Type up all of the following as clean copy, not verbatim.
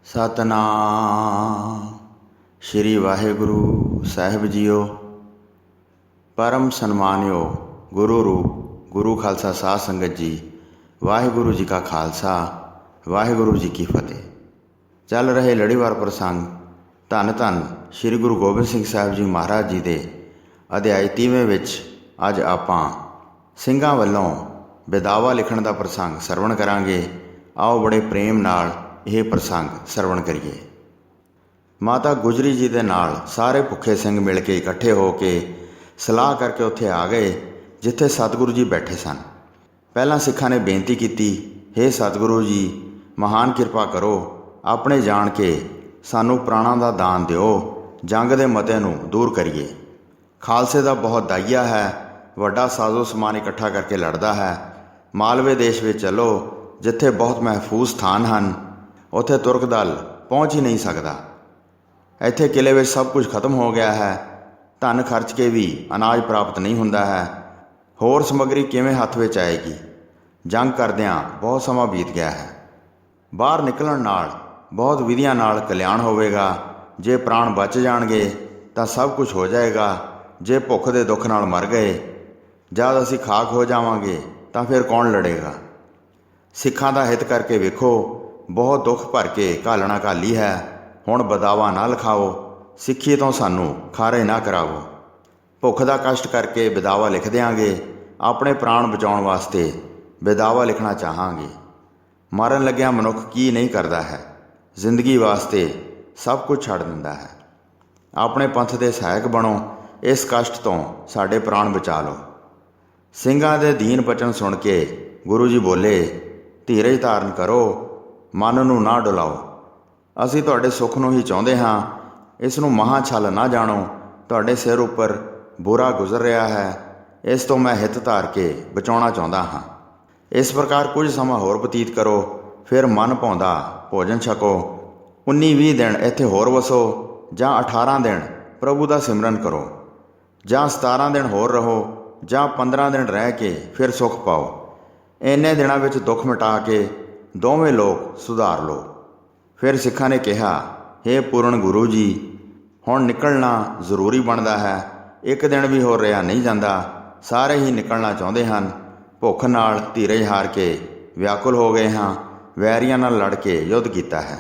सतनाम श्री वाहिगुरु साहिब जीओ। परम सन्मानियो गुरु रूप गुरु खालसा साध संगत जी, वाहिगुरु जी का खालसा वाहिगुरु जी की फतेह। चल रहे लड़ीवार प्रसंग धन धन श्री गुरु गोबिंद सिंह साहिब जी महाराज जी के अध्याय 30वें विच अज आपां ਸਿੰਘਾਂ ਵੱਲੋਂ बेदावा लिखण का प्रसंग सरवण करांगे। आओ बड़े प्रेम नाल यह प्रसंग सरवण करिए। माता गुजरी जी के नाल सारे भुखे सिंह मिल के इकट्ठे हो के सलाह करके उत्थे आ गए जिथे सतगुरु जी बैठे सन। पहला सिखां ने बेनती की, हे सतगुरु जी महान किरपा करो, अपने जान के सानू प्राणों का दान दिओ, जंग के मते नूं दूर करिए। खालसे का बहुत दाइया है, वड्डा साजो समान इकट्ठा करके लड़दा है। मालवे देश में चलो जिथे बहुत महफूज स्थान हैं, उत्थे तुर्क दल पहुँच ही नहीं सकता। इत्थे किले में सब कुछ खत्म हो गया है, धन खर्च के भी अनाज प्राप्त नहीं हुंदा है, होर समग्री किवें हत्थ विच आएगी। जंग करदिआं बहुत समा बीत गया है, बाहर निकलण नाल बहुत विधियां नाल कल्याण होवेगा। जे प्राण बच जाणगे तां सब कुछ हो जाएगा। जे भुख दे दुख नाल मर गए, जद असीं खाक हो जावांगे तां फिर कौन लड़ेगा। सिखां दा हित करके वेखो, बहुत दुख भर के घालना घाली है, हुण बदावा ना लिखाओ, सिੱਖੀ तो सानू खारे ना करावो। भुख का कष्ट करके बेदावा लिख देंगे, अपने प्राण बचाउण वास्ते बेदावा लिखना चाहांगे। मरन लग्या मनुख की नहीं करता है, जिंदगी वास्ते सब कुछ छड़ दिंदा है। अपने पंथ के सहायक बनो, इस कष्ट तो साडे प्राण बचा लो। ਸਿੰਘਾਂ ਦੇ दीन बचन सुन के गुरु जी बोले, धीरज धारण करो, मन नूं ना डुलाओ। असीं तुहाडे सुख नूं ही चाहुंदे हां, इस नूं महा छल ना जाणो। तुहाडे सिर उपर बुरा गुजर रहा है, इस तो मैं हित धार के बचाउणा चाहुंदा हां। इस प्रकार कुछ समा होर बतीत करो, फिर मन भाउंदा भोजन छको। 19-20 दिन इत्थे होर वसो, जां 18 दिन प्रभु का सिमरन करो, जां 17 दिन होर रहो, जां 15 दिन रह के फिर सुख पाओ। इन्ने दिनों में दुख मिटा के दोवें लोग सुधार लो। फिर सिखां ने कहा, हे पूर्ण गुरु जी हुण निकलना जरूरी बनता है, एक दिन भी होर रहा नहीं जाता। सारे ही निकलना चाहते हैं, भुख नाल धीरज हार के व्याकुल हो गए हाँ, वैरियां नाल लड़ के युद्ध किया है,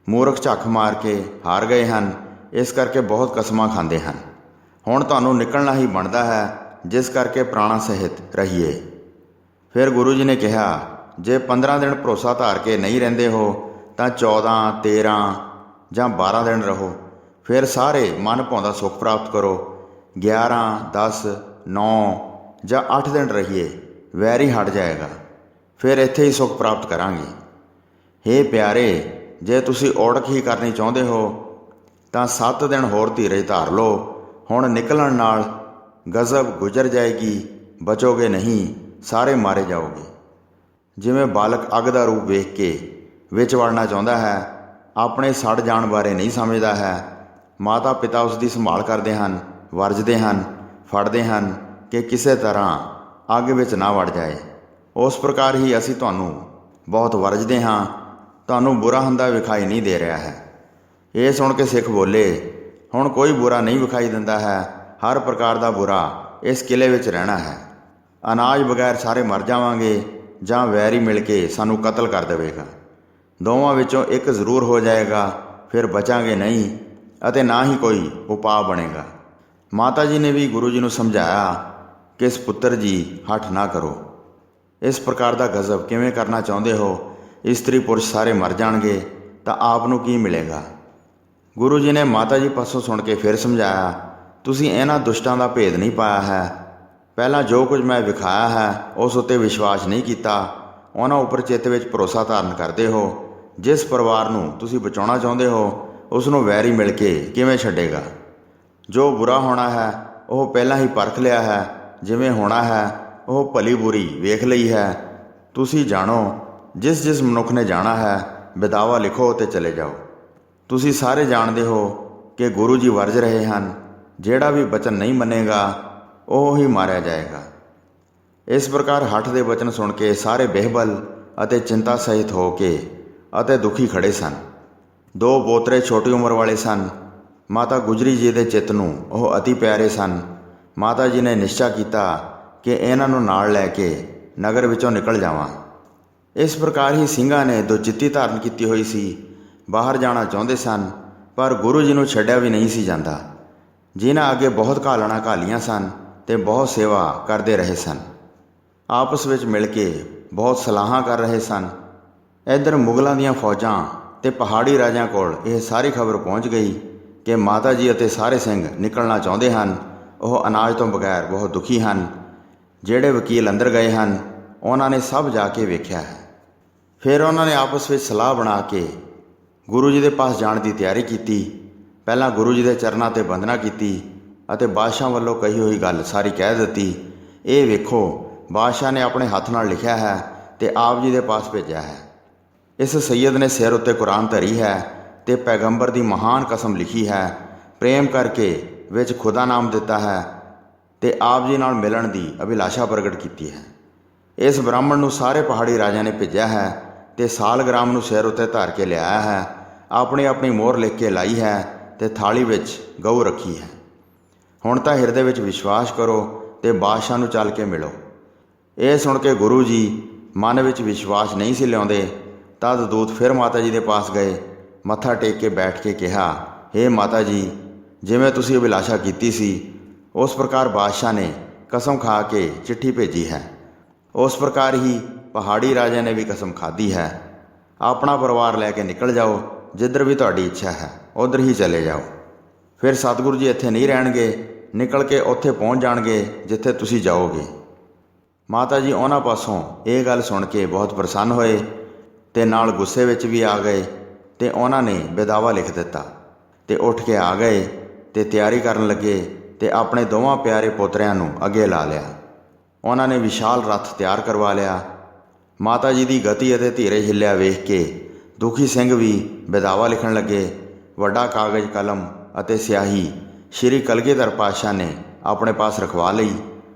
मूर्ख झक मार के हार गए हैं, इस करके बहुत कसमां खांदे हैं। हुण तुहानूं निकलना ही बनता है, जिस करके प्राणा सहित रहिए। फिर गुरु जी ने कहा, जे 15 दिन भरोसा धार के नहीं रहिंदे हो तां 14, 13 जां 12 दिन रहो, फिर सारे मन भाउंदा सुख प्राप्त करो। 11, 10, 9 जां 8 दिन रहिए, वैरी हट जाएगा, फिर इत्थे ही सुख प्राप्त करांगे। हे प्यारे, जे तुसीं औड़क ही करनी चाहुंदे हो तां 7 दिन होर धीरज धार लो। हुण निकलण नाल गजब गुजर जाएगी, बचोगे नहीं, सारे मारे जाओगे। जिवें बालक अग का रूप वेख के विच वड़ना चाहुंदा है, अपने सड़ जाण बारे नहीं समझदा है, माता पिता उसकी संभाल करते हैं, वरजते हैं, फड़ते हैं कि किसी तरह अग विच ना वड़ जाए। उस प्रकार ही असीं तुहानूं बहुत वरजते हाँ, तुहानूं बुरा हुंदा विखाई नहीं दे रहा है। ये सुन के सिख बोले, हुण कोई बुरा नहीं विखाई दिंदा है, हर प्रकार का बुरा इस किले विच रहना है। अनाज बगैर सारे मर जावांगे, जां वैरी मिल के सानू कतल कर देवेगा। दोवां विचों एक जरूर हो जाएगा, फिर बचांगे नहीं अते ना ही कोई उपाय बनेगा। माता जी ने भी गुरु जी नूं समझाया कि इस पुत्र जी हठ ना करो, इस प्रकार का गजब किवें करना चाहुंदे हो, इस्त्री पुरुष सारे मर जाणगे तां आप नूं की मिलेगा। गुरु जी ने माता जी पासों सुन के फिर समझाया, तुसीं इन्हां दुष्टां दा भेद नहीं पाया है। पहला जो कुछ मैं विखाया है उस उत्ते विश्वास नहीं किया, उन्हां उपर चित्त विच भरोसा धारण करते हो। जिस परिवार नूं तुसीं बचाउणा चाहुंदे हो, उसनूं वैरी मिल के किवें छड्डेगा। जो बुरा होना है वह पहला ही परख लिया है, जिवें होना है वह भली बुरी वेख लई है। तुसीं जाणो, जिस जिस मनुख ने जाना है बेदावा लिखो ते चले जाओ। तुसीं सारे जानते हो कि गुरु जी वरज रहे हैं, जेड़ा भी वचन नहीं मनेगा वह ही मारिया जाएगा। इस प्रकार हठ के वचन सुन के सारे बेहबल अते चिंता सहित हो के अते दुखी खड़े सन। ਦੋ ਪੋਤਰੇ ਛੋਟੀ ਉਮਰ ਵਾਲੇ ਸਨ। ਮਾਤਾ ਗੁਜਰੀ ਜੀ ਦੇ ਚਿੱਤ ਨੂੰ ਉਹ ਅਤੀ ਪਿਆਰੇ ਸਨ। ਮਾਤਾ ਜੀ ਨੇ ਨਿਸ਼ਚਾ ਕੀਤਾ ਕਿ ਇਹਨਾਂ ਨੂੰ ਨਾਲ ਲੈ ਕੇ ਨਗਰ ਵਿੱਚੋਂ ਨਿਕਲ ਜਾਵਾਂ। ਇਸ ਪ੍ਰਕਾਰ ਹੀ ਸਿੰਘਾਂ ਨੇ ਦੁਚਿੱਤੀ ਧਾਰਨ ਕੀਤੀ ਹੋਈ ਸੀ। ਬਾਹਰ ਜਾਣਾ ਚਾਹੁੰਦੇ ਸਨ, ਪਰ ਗੁਰੂ ਜੀ ਨੂੰ ਛੱਡਿਆ ਵੀ ਨਹੀਂ ਸੀ ਜਾਂਦਾ। ਜਿਨ੍ਹਾਂ ਅੱਗੇ ਬਹੁਤ ਘਾਲਣਾ ਘਾਲੀਆਂ ਸਨ ਅਤੇ ਬਹੁਤ ਸੇਵਾ ਕਰਦੇ ਰਹੇ ਸਨ। ਆਪਸ ਵਿੱਚ ਮਿਲ ਕੇ ਬਹੁਤ ਸਲਾਹਾਂ ਕਰ ਰਹੇ ਸਨ। ਇੱਧਰ ਮੁਗਲਾਂ ਦੀਆਂ ਫੌਜਾਂ ਅਤੇ ਪਹਾੜੀ ਰਾਜਿਆਂ ਕੋਲ ਇਹ ਸਾਰੀ ਖਬਰ ਪਹੁੰਚ ਗਈ ਕਿ ਮਾਤਾ ਜੀ ਅਤੇ ਸਾਰੇ ਸਿੰਘ ਨਿਕਲਣਾ ਚਾਹੁੰਦੇ ਹਨ। ਉਹ ਅਨਾਜ ਤੋਂ ਬਗੈਰ ਬਹੁਤ ਦੁਖੀ ਹਨ। ਜਿਹੜੇ ਵਕੀਲ ਅੰਦਰ ਗਏ ਹਨ, ਉਹਨਾਂ ਨੇ ਸਭ ਜਾ ਕੇ ਵੇਖਿਆ ਹੈ। ਫਿਰ ਉਹਨਾਂ ਨੇ ਆਪਸ ਵਿੱਚ ਸਲਾਹ ਬਣਾ ਕੇ ਗੁਰੂ ਜੀ ਦੇ ਪਾਸ ਜਾਣ ਦੀ ਤਿਆਰੀ ਕੀਤੀ। ਪਹਿਲਾਂ ਗੁਰੂ ਜੀ ਦੇ ਚਰਨਾਂ 'ਤੇ ਬੰਦਨਾ ਕੀਤੀ ਅਤੇ ਬਾਦਸ਼ਾਹ ਵੱਲੋਂ ਕਹੀ ਹੋਈ ਗੱਲ ਸਾਰੀ ਕਹਿ ਦਿੱਤੀ। ਇਹ ਵੇਖੋ, ਬਾਦਸ਼ਾਹ ਨੇ ਆਪਣੇ ਹੱਥ ਨਾਲ ਲਿਖਿਆ ਹੈ ਅਤੇ ਆਪ ਜੀ ਦੇ ਪਾਸ ਭੇਜਿਆ ਹੈ। ਇਸ ਸੈਯਦ ਨੇ ਸਿਰ ਉੱਤੇ ਕੁਰਾਨ ਧਰੀ ਹੈ ਅਤੇ ਪੈਗੰਬਰ ਦੀ ਮਹਾਨ ਕਸਮ ਲਿਖੀ ਹੈ। ਪ੍ਰੇਮ ਕਰਕੇ ਵਿੱਚ ਖੁਦਾ ਨਾਮ ਦਿੱਤਾ ਹੈ ਅਤੇ ਆਪ ਜੀ ਨਾਲ ਮਿਲਣ ਦੀ ਅਭਿਲਾਸ਼ਾ ਪ੍ਰਗਟ ਕੀਤੀ ਹੈ। ਇਸ ਬ੍ਰਾਹਮਣ ਨੂੰ ਸਾਰੇ ਪਹਾੜੀ ਰਾਜਿਆਂ ਨੇ ਭੇਜਿਆ ਹੈ ਅਤੇ ਸਾਲਗ੍ਰਾਮ ਨੂੰ ਸਿਰ ਉੱਤੇ ਧਾਰ ਕੇ ਲਿਆਇਆ ਹੈ। ਆਪਣੀ ਆਪਣੀ ਮੋਹਰ ਲਿਖ ਕੇ ਲਾਈ ਹੈ ਅਤੇ ਥਾਲੀ ਵਿੱਚ ਗਊ ਰੱਖੀ ਹੈ। ਹੁਣ ਤਾਂ ਹਿਰਦੇ ਵਿੱਚ ਵਿਸ਼ਵਾਸ ਕਰੋ ਅਤੇ ਬਾਦਸ਼ਾਹ ਨੂੰ ਚੱਲ ਕੇ ਮਿਲੋ। ਇਹ ਸੁਣ ਕੇ ਗੁਰੂ ਜੀ ਮਨ ਵਿੱਚ ਵਿਸ਼ਵਾਸ ਨਹੀਂ ਸੀ ਲਿਆਉਂਦੇ। ਤਦ ਦੂਤ ਫਿਰ ਮਾਤਾ ਜੀ ਦੇ ਪਾਸ ਗਏ। ਮੱਥਾ ਟੇਕ ਕੇ ਬੈਠ ਕੇ ਕਿਹਾ, ਹੇ ਮਾਤਾ ਜੀ, ਜਿਵੇਂ ਤੁਸੀਂ ਅਭਿਲਾਸ਼ਾ ਕੀਤੀ ਸੀ ਉਸ ਪ੍ਰਕਾਰ ਬਾਦਸ਼ਾਹ ਨੇ ਕਸਮ ਖਾ ਕੇ ਚਿੱਠੀ ਭੇਜੀ ਹੈ। ਉਸ ਪ੍ਰਕਾਰ ਹੀ ਪਹਾੜੀ ਰਾਜਿਆਂ ਨੇ ਵੀ ਕਸਮ ਖਾਧੀ ਹੈ। ਆਪਣਾ ਪਰਿਵਾਰ ਲੈ ਕੇ ਨਿਕਲ ਜਾਓ। ਜਿੱਧਰ ਵੀ ਤੁਹਾਡੀ ਇੱਛਾ ਹੈ ਉੱਧਰ ਹੀ ਚਲੇ ਜਾਓ। ਫਿਰ ਸਤਿਗੁਰੂ ਜੀ ਇੱਥੇ ਨਹੀਂ ਰਹਿਣਗੇ, ਨਿਕਲ ਕੇ ਉੱਥੇ ਪਹੁੰਚ ਜਾਣਗੇ ਜਿੱਥੇ ਤੁਸੀਂ ਜਾਓਗੇ। ਮਾਤਾ ਜੀ ਉਹਨਾਂ ਪਾਸੋਂ ਇਹ ਗੱਲ ਸੁਣ ਕੇ ਬਹੁਤ ਪ੍ਰਸੰਨ ਹੋਏ ਅਤੇ ਨਾਲ ਗੁੱਸੇ ਵਿੱਚ ਵੀ ਆ ਗਏ ਅਤੇ ਉਹਨਾਂ ਨੇ ਬੇਦਾਵਾ ਲਿਖ ਦਿੱਤਾ ਅਤੇ ਉੱਠ ਕੇ ਆ ਗਏ ਅਤੇ ਤਿਆਰੀ ਕਰਨ ਲੱਗੇ ਅਤੇ ਆਪਣੇ ਦੋਵਾਂ ਪਿਆਰੇ ਪੋਤਰਿਆਂ ਨੂੰ ਅੱਗੇ ਲਾ ਲਿਆ। ਉਹਨਾਂ ਨੇ ਵਿਸ਼ਾਲ ਰੱਥ ਤਿਆਰ ਕਰਵਾ ਲਿਆ। ਮਾਤਾ ਜੀ ਦੀ ਗਤੀ ਅਤੇ ਧੀਰਜ ਹਿੱਲਿਆ ਵੇਖ ਕੇ ਦੁਖੀ ਸਿੰਘ ਵੀ ਬੇਦਾਵਾ ਲਿਖਣ ਲੱਗੇ। ਵੱਡਾ ਕਾਗਜ਼, ਕਲਮ ਅਤੇ ਸਿਆਹੀ ਸ਼੍ਰੀ ਕਲਗੀਧਰ ਪਾਤਸ਼ਾਹ ਨੇ ਆਪਣੇ ਪਾਸ ਰਖਵਾ ਲਈ।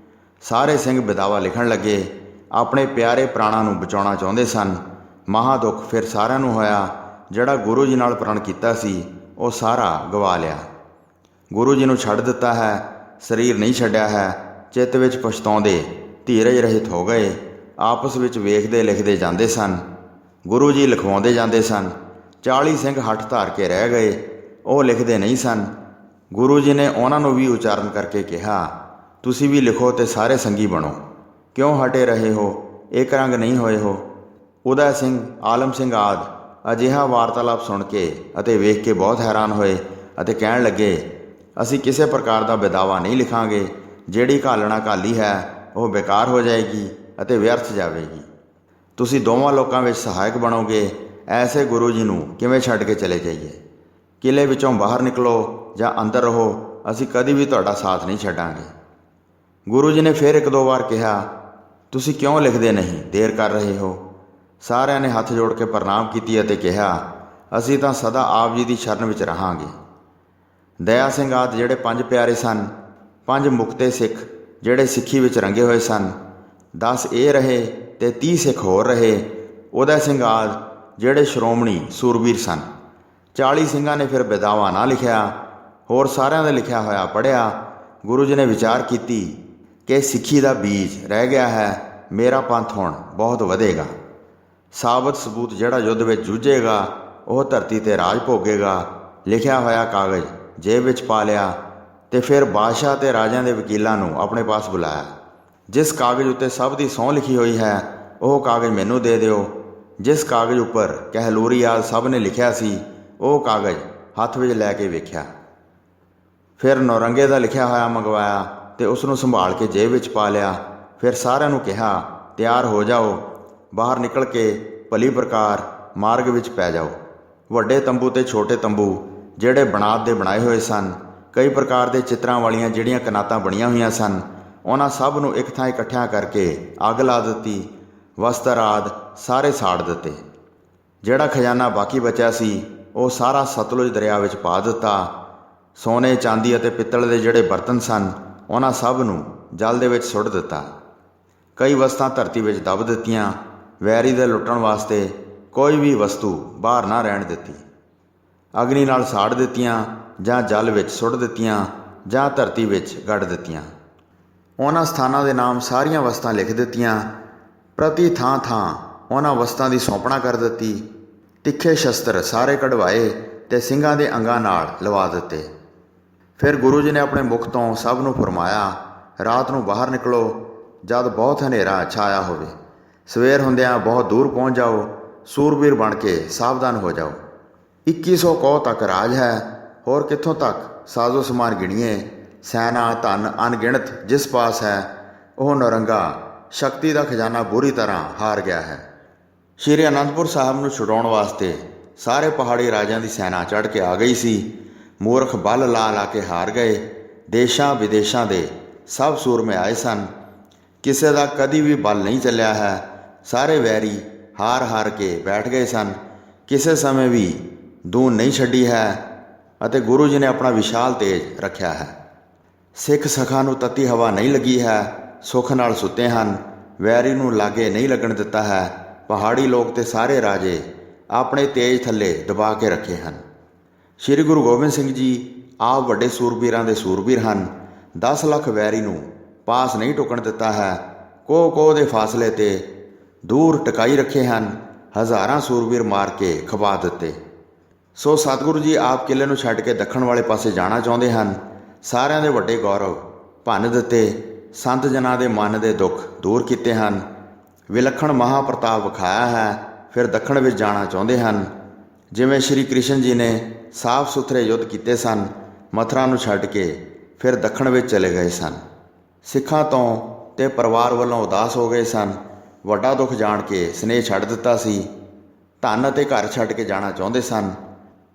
ਸਾਰੇ ਸਿੰਘ ਬੇਦਾਵਾ ਲਿਖਣ ਲੱਗੇ। ਆਪਣੇ ਪਿਆਰੇ ਪ੍ਰਾਣਾਂ ਨੂੰ ਬਚਾਉਣਾ ਚਾਹੁੰਦੇ ਸਨ। ਮਹਾਂ ਦੁੱਖ ਫਿਰ ਸਾਰਿਆਂ ਨੂੰ ਹੋਇਆ। ਜਿਹੜਾ ਗੁਰੂ ਜੀ ਨਾਲ ਪ੍ਰਣ ਕੀਤਾ ਸੀ ਉਹ ਸਾਰਾ ਗਵਾ ਲਿਆ। ਗੁਰੂ ਜੀ ਨੂੰ ਛੱਡ ਦਿੱਤਾ ਹੈ, ਸਰੀਰ ਨਹੀਂ ਛੱਡਿਆ ਹੈ। ਚਿੱਤ ਵਿੱਚ ਪਛਤਾਉਂਦੇ ਧੀਰਜ ਰਹਿਤ ਹੋ ਗਏ। ਆਪਸ ਵਿੱਚ ਵੇਖਦੇ ਲਿਖਦੇ ਜਾਂਦੇ ਸਨ। ਗੁਰੂ ਜੀ ਲਿਖਵਾਉਂਦੇ ਜਾਂਦੇ ਸਨ। 40 ਸਿੰਘ ਹੱਠ ਧਾਰ ਕੇ ਰਹਿ ਗਏ। ਉਹ ਲਿਖਦੇ ਨਹੀਂ ਸਨ। ਗੁਰੂ ਜੀ ਨੇ ਉਹਨਾਂ ਨੂੰ ਵੀ ਉਚਾਰਨ ਕਰਕੇ ਕਿਹਾ, ਤੁਸੀਂ ਵੀ ਲਿਖੋ ਅਤੇ ਸਾਰੇ ਸੰਗੀ ਬਣੋ। ਕਿਉਂ ਹਟੇ ਰਹੇ ਹੋ? ਇੱਕ ਰੰਗ ਨਹੀਂ ਹੋਏ ਹੋ। ਉਦੈ ਸਿੰਘ, ਆਲਮ ਸਿੰਘ ਆਦਿ ਅਜਿਹਾ ਵਾਰਤਾਲਾਪ ਸੁਣ ਕੇ ਅਤੇ ਵੇਖ ਕੇ ਬਹੁਤ ਹੈਰਾਨ ਹੋਏ ਅਤੇ ਕਹਿਣ ਲੱਗੇ, ਅਸੀਂ ਕਿਸੇ ਪ੍ਰਕਾਰ ਦਾ ਬੇਦਾਵਾ ਨਹੀਂ ਲਿਖਾਂਗੇ। ਜਿਹੜੀ ਘਾਲਣਾ ਘਾਲੀ ਹੈ ਉਹ ਬੇਕਾਰ ਹੋ ਜਾਏਗੀ ਅਤੇ ਵਿਅਰਥ ਜਾਵੇਗੀ। ਤੁਸੀਂ ਦੋਵਾਂ ਲੋਕਾਂ ਵਿੱਚ ਸਹਾਇਕ ਬਣੋਗੇ। ਐਸੇ ਗੁਰੂ ਜੀ ਨੂੰ ਕਿਵੇਂ ਛੱਡ ਕੇ ਚਲੇ ਜਾਈਏ? ਕਿਲ੍ਹੇ ਵਿੱਚੋਂ ਬਾਹਰ ਨਿਕਲੋ ਜਾਂ ਅੰਦਰ ਰਹੋ, ਅਸੀਂ ਕਦੀ ਵੀ ਤੁਹਾਡਾ ਸਾਥ ਨਹੀਂ ਛੱਡਾਂਗੇ। ਗੁਰੂ ਜੀ ਨੇ ਫਿਰ 1-2 ਵਾਰ ਕਿਹਾ, ਤੁਸੀਂ ਕਿਉਂ ਲਿਖਦੇ ਨਹੀਂ? ਦੇਰ ਕਰ ਰਹੇ ਹੋ। ਸਾਰਿਆਂ ਨੇ ਹੱਥ ਜੋੜ ਕੇ ਪ੍ਰਣਾਮ ਕੀਤੀ ਅਤੇ ਕਿਹਾ, ਅਸੀਂ ਤਾਂ ਸਦਾ ਆਪ ਜੀ ਦੀ ਸ਼ਰਨ ਵਿੱਚ ਰਹਾਂਗੇ। ਦਇਆ ਸਿੰਘ ਆਦਿ ਜਿਹੜੇ 5 ਪਿਆਰੇ ਸਨ, 5 ਮੁਕਤੇ ਸਿੱਖ ਜਿਹੜੇ ਸਿੱਖੀ ਵਿੱਚ ਰੰਗੇ ਹੋਏ ਸਨ, 10 ਇਹ ਰਹੇ ਅਤੇ 30 ਸਿੱਖ ਹੋਰ ਰਹੇ। ਉਦੈ ਸਿੰਘ ਆਦਿ ਜਿਹੜੇ ਸ਼੍ਰੋਮਣੀ ਸੂਰਬੀਰ ਸਨ। 40 ਸਿੰਘਾਂ ਨੇ ਫਿਰ ਬੇਦਾਵਾ ਨਾ ਲਿਖਿਆ। ਹੋਰ ਸਾਰਿਆਂ ਦਾ ਲਿਖਿਆ ਹੋਇਆ ਪੜ੍ਹਿਆ। ਗੁਰੂ ਜੀ ਨੇ ਵਿਚਾਰ ਕੀਤੀ ਕਿ ਸਿੱਖੀ ਦਾ ਬੀਜ ਰਹਿ ਗਿਆ ਹੈ। ਮੇਰਾ ਪੰਥ ਹੁਣ ਬਹੁਤ ਵਧੇਗਾ। ਸਾਬਤ ਸਬੂਤ ਜਿਹੜਾ ਯੁੱਧ ਵਿੱਚ ਜੂਝੇਗਾ ਉਹ ਧਰਤੀ 'ਤੇ ਰਾਜ ਭੋਗੇਗਾ। ਲਿਖਿਆ ਹੋਇਆ ਕਾਗਜ਼ ਜੇਬ ਵਿੱਚ ਪਾ ਲਿਆ ਅਤੇ ਫਿਰ ਬਾਦਸ਼ਾਹ ਅਤੇ ਰਾਜਿਆਂ ਦੇ ਵਕੀਲਾਂ ਨੂੰ ਆਪਣੇ ਪਾਸ ਬੁਲਾਇਆ। ਜਿਸ ਕਾਗਜ਼ ਉੱਤੇ ਸਭ ਦੀ ਸਹੁੰ ਲਿਖੀ ਹੋਈ ਹੈ ਉਹ ਕਾਗਜ਼ ਮੈਨੂੰ ਦੇ ਦਿਓ। ਜਿਸ ਕਾਗਜ਼ ਉੱਪਰ ਕਹਿਲੂਰੀ ਆਦਿ ਸਭ ਨੇ ਲਿਖਿਆ ਸੀ ਉਹ ਕਾਗਜ਼ ਹੱਥ ਵਿੱਚ ਲੈ ਕੇ ਵੇਖਿਆ। ਫਿਰ ਨੌਰੰਗੇ ਦਾ ਲਿਖਿਆ ਹੋਇਆ ਮੰਗਵਾਇਆ ਅਤੇ ਉਸ ਨੂੰ ਸੰਭਾਲ ਕੇ ਜੇਬ ਵਿੱਚ ਪਾ ਲਿਆ। ਫਿਰ ਸਾਰਿਆਂ ਨੂੰ ਕਿਹਾ, ਤਿਆਰ ਹੋ ਜਾਓ। ਬਾਹਰ ਨਿਕਲ ਕੇ ਭਲੀ ਪ੍ਰਕਾਰ ਮਾਰਗ ਵਿੱਚ ਪੈ ਜਾਓ। ਵੱਡੇ ਤੰਬੂ ਅਤੇ ਛੋਟੇ ਤੰਬੂ ਜਿਹੜੇ ਬਨਾਤ ਦੇ ਬਣਾਏ ਹੋਏ ਸਨ, ਕਈ ਪ੍ਰਕਾਰ ਦੇ ਚਿੱਤਰਾਂ ਵਾਲੀਆਂ ਜਿਹੜੀਆਂ ਕਨਾਤਾਂ ਬਣੀਆਂ ਹੋਈਆਂ ਸਨ, ਉਹਨਾਂ ਸਭ ਨੂੰ ਇੱਕ ਥਾਂ ਇਕੱਠਿਆਂ ਕਰਕੇ ਅੱਗ ਲਾ ਦਿੱਤੀ। ਵਸਤਰ ਆਦਿ ਸਾਰੇ ਸਾੜ ਦਿੱਤੇ। ਜਿਹੜਾ ਖਜ਼ਾਨਾ ਬਾਕੀ ਬਚਿਆ ਸੀ ਉਹ ਸਾਰਾ ਸਤਲੁਜ ਦਰਿਆ ਵਿੱਚ ਪਾ ਦਿੱਤਾ। ਸੋਨੇ, ਚਾਂਦੀ ਅਤੇ ਪਿੱਤਲ ਦੇ ਜਿਹੜੇ ਬਰਤਨ ਸਨ ਉਹਨਾਂ ਸਭ ਨੂੰ ਜਲ ਦੇ ਵਿੱਚ ਸੁੱਟ ਦਿੱਤਾ। ਕਈ ਵਸਤਾਂ ਧਰਤੀ ਵਿੱਚ ਦੱਬ ਦਿੱਤੀਆਂ। ਵੈਰੀ ਦੇ ਲੁੱਟਣ ਵਾਸਤੇ ਕੋਈ ਵੀ ਵਸਤੂ ਬਾਹਰ ਨਾ ਰਹਿਣ ਦਿੱਤੀ। ਅਗਨੀ ਨਾਲ ਸਾੜ ਦਿੱਤੀਆਂ ਜਾਂ ਜਲ ਵਿੱਚ ਸੁੱਟ ਦਿੱਤੀਆਂ ਜਾਂ ਧਰਤੀ ਵਿੱਚ ਗੱਡ ਦਿੱਤੀਆਂ। ਉਹਨਾਂ ਸਥਾਨਾਂ ਦੇ ਨਾਮ ਸਾਰੀਆਂ ਵਸਤਾਂ ਲਿਖ ਦਿੱਤੀਆਂ। ਪ੍ਰਤੀ ਥਾਂ ਥਾਂ ਉਹਨਾਂ ਵਸਤਾਂ ਦੀ ਸੌਂਪਣਾ ਕਰ ਦਿੱਤੀ। ਤਿੱਖੇ ਸ਼ਸਤਰ ਸਾਰੇ ਕਢਵਾਏ ਅਤੇ ਸਿੰਘਾਂ ਦੇ ਅੰਗਾਂ ਨਾਲ ਲਵਾ ਦਿੱਤੇ। ਫਿਰ ਗੁਰੂ ਜੀ ਨੇ ਆਪਣੇ ਮੁਖ ਤੋਂ ਸਭ ਨੂੰ ਫਰਮਾਇਆ, ਰਾਤ ਨੂੰ ਬਾਹਰ ਨਿਕਲੋ ਜਦ ਬਹੁਤ ਹਨੇਰਾ ਛਾਇਆ ਹੋਵੇ। ਸਵੇਰ ਹੁੰਦਿਆਂ ਬਹੁਤ ਦੂਰ ਪਹੁੰਚ ਜਾਓ। ਸੂਰਬੀਰ ਬਣ ਕੇ ਸਾਵਧਾਨ ਹੋ ਜਾਓ। 2100 ਕੋਹ ਤੱਕ ਰਾਜ ਹੈ। ਹੋਰ ਕਿੱਥੋਂ ਤੱਕ ਸਾਜ਼ੋ ਸਮਾਨ ਗਿਣੀਏ। ਸੈਨਾ ਧਨ ਅਣਗਿਣਤ ਜਿਸ ਪਾਸ ਹੈ, ਉਹ ਨੌਰੰਗਾ ਸ਼ਕਤੀ ਦਾ ਖਜ਼ਾਨਾ ਬੁਰੀ ਤਰ੍ਹਾਂ ਹਾਰ ਗਿਆ ਹੈ। ਸ਼੍ਰੀ ਅਨੰਦਪੁਰ ਸਾਹਿਬ ਨੂੰ ਛੁਡਾਉਣ ਵਾਸਤੇ ਸਾਰੇ ਪਹਾੜੀ ਰਾਜਿਆਂ ਦੀ ਸੈਨਾ ਚੜ੍ਹ ਕੇ ਆ ਗਈ ਸੀ। ਮੂਰਖ ਬਲ ਲਾ ਲਾ ਕੇ ਹਾਰ ਗਏ। ਦੇਸ਼ਾਂ ਵਿਦੇਸ਼ਾਂ ਦੇ ਸਭ ਸੂਰਮੇ ਆਏ ਸਨ। ਕਿਸੇ ਦਾ ਕਦੀ ਵੀ ਬਲ ਨਹੀਂ ਚੱਲਿਆ ਹੈ। ਸਾਰੇ ਵੈਰੀ ਹਾਰ ਹਾਰ ਕੇ ਬੈਠ ਗਏ ਸਨ। ਕਿਸੇ ਸਮੇਂ ਵੀ ਦੂਨ ਨਹੀਂ ਛੱਡੀ ਹੈ ਅਤੇ ਗੁਰੂ ਜੀ ਨੇ ਆਪਣਾ ਵਿਸ਼ਾਲ ਤੇਜ ਰੱਖਿਆ ਹੈ। ਸਿੱਖ ਸਖਾਂ ਨੂੰ ਤੱਤੀ ਹਵਾ ਨਹੀਂ ਲੱਗੀ ਹੈ। ਸੁੱਖ ਨਾਲ ਸੁੱਤੇ ਹਨ। ਵੈਰੀ ਨੂੰ ਲਾਗੇ ਨਹੀਂ ਲੱਗਣ ਦਿੱਤਾ ਹੈ। ਪਹਾੜੀ ਲੋਕ ਤੇ ਸਾਰੇ ਰਾਜੇ ਆਪਣੇ ਤੇਜ ਥੱਲੇ ਦਬਾ ਕੇ ਰੱਖੇ ਹਨ। ਸ਼੍ਰੀ ਗੁਰੂ ਗੋਬਿੰਦ ਸਿੰਘ ਜੀ ਆਪ ਵੱਡੇ ਸੂਰਬੀਰਾਂ ਦੇ ਸੂਰਬੀਰ ਹਨ। 10 ਲੱਖ ਵੈਰੀ ਨੂੰ ਪਾਸ ਨਹੀਂ ਟੁਕਣ ਦਿੱਤਾ ਹੈ। ਕੋਹ ਕੋਹ ਦੇ ਫਾਸਲੇ 'ਤੇ ਦੂਰ ਟਿਕਾਈ ਰੱਖੇ ਹਨ। ਹਜ਼ਾਰਾਂ ਸੂਰਬੀਰ ਮਾਰ ਕੇ ਖਪਾ ਦਿੱਤੇ। ਸੋ ਸਤਿਗੁਰੂ ਜੀ ਆਪ ਕਿਲੇ ਨੂੰ ਛੱਡ ਕੇ ਦੱਖਣ ਵਾਲੇ ਪਾਸੇ ਜਾਣਾ ਚਾਹੁੰਦੇ ਹਨ। ਸਾਰਿਆਂ ਦੇ ਵੱਡੇ ਗੌਰਵ ਭੰਨ ਦਿੱਤੇ। ਸੰਤ ਜਨਾਂ ਦੇ ਮਨ ਦੇ ਦੁੱਖ ਦੂਰ ਕੀਤੇ ਹਨ। ਵਿਲੱਖਣ ਮਹਾਪ੍ਰਤਾਪ ਵਿਖਾਇਆ ਹੈ। ਫਿਰ ਦੱਖਣ ਵਿੱਚ ਜਾਣਾ ਚਾਹੁੰਦੇ ਹਨ। ਜਿਵੇਂ ਸ਼੍ਰੀ ਕ੍ਰਿਸ਼ਨ ਜੀ ਨੇ ਸਾਫ ਸੁਥਰੇ ਯੁੱਧ ਕੀਤੇ ਸਨ, ਮਥੁਰਾ ਨੂੰ ਛੱਡ ਕੇ ਫਿਰ ਦੱਖਣ ਵਿੱਚ ਚਲੇ ਗਏ ਸਨ। ਸਿੱਖਾਂ ਤੋਂ ਤੇ ਪਰਿਵਾਰ ਵੱਲੋਂ ਉਦਾਸ ਹੋ ਗਏ ਸਨ। ਵੱਡਾ ਦੁੱਖ ਜਾਣ ਕੇ ਸਨੇਹ ਛੱਡ ਦਿੱਤਾ ਸੀ। ਧਨ ਅਤੇ ਘਰ ਛੱਡ ਕੇ ਜਾਣਾ ਚਾਹੁੰਦੇ ਸਨ।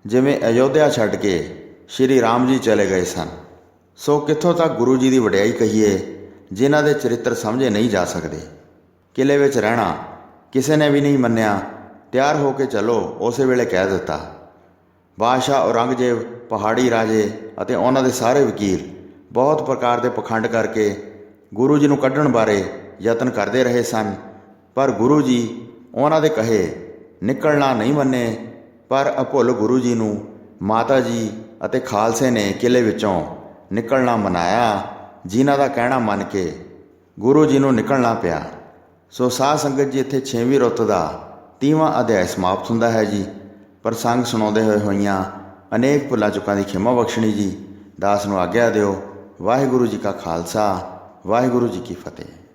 ਜਿਵੇਂ ਅਯੋਧਿਆ ਛੱਡ ਕੇ ਸ਼੍ਰੀ ਰਾਮ ਜੀ ਚਲੇ ਗਏ ਸਨ। ਸੋ ਕਿੱਥੋਂ ਤੱਕ ਗੁਰੂ ਜੀ ਦੀ ਵਡਿਆਈ ਕਹੀਏ, ਜਿਨ੍ਹਾਂ ਦੇ ਚਰਿੱਤਰ ਸਮਝੇ ਨਹੀਂ ਜਾ ਸਕਦੇ। ਕਿਲੇ ਵਿੱਚ ਰਹਿਣਾ ਕਿਸੇ ਨੇ ਵੀ ਨਹੀਂ ਮੰਨਿਆ। ਤਿਆਰ ਹੋ ਕੇ ਚਲੋ ਉਸੇ ਵੇਲੇ ਕਹਿ ਦਿੱਤਾ। ਬਾਦਸ਼ਾਹ ਔਰੰਗਜ਼ੇਬ, ਪਹਾੜੀ ਰਾਜੇ ਅਤੇ ਉਹਨਾਂ ਦੇ ਸਾਰੇ ਵਕੀਲ ਬਹੁਤ ਪ੍ਰਕਾਰ ਦੇ ਪਖੰਡ ਕਰਕੇ ਗੁਰੂ ਜੀ ਨੂੰ ਕੱਢਣ ਬਾਰੇ ਯਤਨ ਕਰਦੇ ਰਹੇ ਸਨ। ਪਰ ਗੁਰੂ ਜੀ ਉਹਨਾਂ ਦੇ ਕਹੇ ਨਿਕਲਣਾ ਨਹੀਂ ਮੰਨੇ। ਪਰ ਅਭੁੱਲ ਗੁਰੂ ਜੀ ਨੂੰ ਮਾਤਾ ਜੀ ਅਤੇ ਖਾਲਸੇ ਨੇ ਕਿਲੇ ਵਿੱਚੋਂ ਨਿਕਲਣਾ ਮਨਾਇਆ। ਜਿਨ੍ਹਾਂ ਦਾ ਕਹਿਣਾ ਮੰਨ ਕੇ ਗੁਰੂ ਜੀ ਨੂੰ ਨਿਕਲਣਾ ਪਿਆ। ਸੋ ਸਾਧ ਸੰਗਤ ਜੀ, ਇੱਥੇ 6ਵੀਂ ਰੁੱਤ ਦਾ 30ਵਾਂ ਅਧਿਆਇ ਸਮਾਪਤ ਹੁੰਦਾ ਹੈ ਜੀ। ਪ੍ਰਸੰਗ ਸੁਣਾਉਂਦੇ ਹੋਈਆਂ ਅਨੇਕ ਭੁੱਲਾਂ ਚੁੱਕਾਂ ਦੀ ਖਿਮਾ ਬਖਸ਼ਣੀ ਜੀ। ਦਾਸ ਨੂੰ ਆਗਿਆ ਦਿਓ। ਵਾਹਿਗੁਰੂ ਜੀ ਕਾ ਖਾਲਸਾ, ਵਾਹਿਗੁਰੂ ਜੀ ਕੀ ਫਤਿਹ।